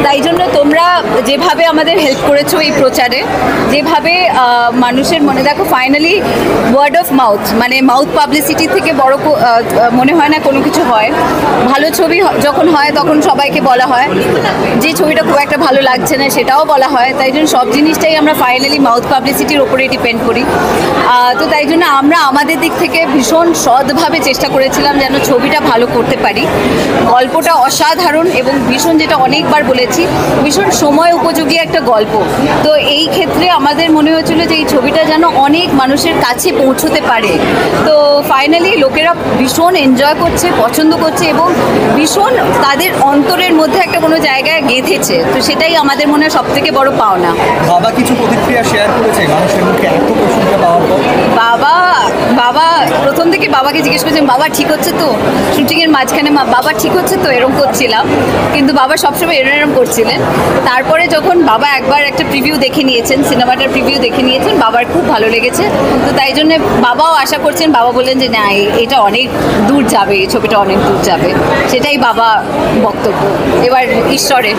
তাই জন্য তোমরা যেভাবে আমাদের হেল্প করেছো এই প্রচারে, যেভাবে মানুষের মনে, দেখো ফাইনালি ওয়ার্ড অফ মাউথ, মানে মাউথ পাবলিসিটি থেকে বড় মনে হয় না কোনো কিছু হয়। ভালো ছবি যখন হয় তখন সবাইকে বলা হয়, যে ছবিটা খুব একটা ভালো লাগছে না সেটাও বলা হয়। তাই জন্য সব জিনিসটাই আমরা ফাইনালি মাউথ পাবলিসিটির ওপরে ডিপেন্ড করি। তো তাই জন্য আমরা আমাদের দিক থেকে ভীষণ সৎভাবে চেষ্টা করেছিলাম যেন ছবিটা ভালো করতে পারি। গল্পটা অসাধারণ এবং ভীষণ, যেটা অনেকবার বলেছি, ভীষণ সময় উপযোগী একটা গল্প। তো এই ক্ষেত্রে আমাদের মনে হয়েছিল যে এই ছবিটা যেন অনেক মানুষের কাছে পৌঁছতে পারে। তো ফাইনালি লোকেরা ভীষণ এনজয় করছে, পছন্দ করছে এবং ভীষণ তাদের অন্তরের মধ্যে একটা কোনো জায়গায় গেঁথেছে। তো সেটাই আমাদের মনে হয় সব থেকে বড় পাওনা। বাবা কিছু প্রতিক্রিয়া শেয়ার করেছে মানুষের মুখে এত প্রশংসা পাওয়ার পর? বাবা প্রথম থেকে বাবাকে জিজ্ঞেস করছেন, বাবা ঠিক হচ্ছে তো? শুটিংয়ের মাঝখানে বাবা ঠিক হচ্ছে তো, এরকম করছিলাম। কিন্তু বাবা সবসময় এরম করছিলেন। তারপরে যখন বাবা একবার একটা প্রিভিউ দেখে নিয়েছেন, সিনেমাটার প্রিভিউ দেখে নিয়েছেন, বাবার খুব ভালো লেগেছে। তো তাই জন্য বাবাও আশা করছেন, বাবা বললেন যে না, এটা অনেক দূর যাবে, এই ছবিটা অনেক দূর যাবে। সেটাই বাবা বক্তব্য। এবার ঈশ্বরের।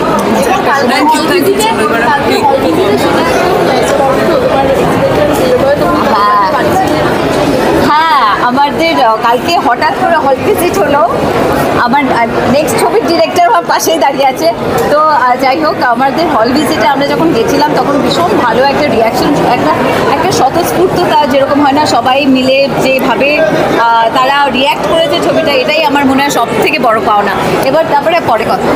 হ্যাঁ, আমাদের কালকে হঠাৎ করে হল ভিজিট হলো। আমার নেক্সট ছবির ডিরেক্টর আমার পাশেই দাঁড়িয়ে আছে। তো যাই হোক, আমাদের হল ভিজিটে আমরা যখন গেছিলাম তখন ভীষণ ভালো একটা রিয়াকশন, একটা স্বতঃস্ফূর্ততা যেরকম হয় না, সবাই মিলে যেভাবে তারা রিয়্যাক্ট করেছে ছবিটা, এটাই আমার মনে হয় সব থেকে বড় পাওনা। এবার তারপরে পরে কথা।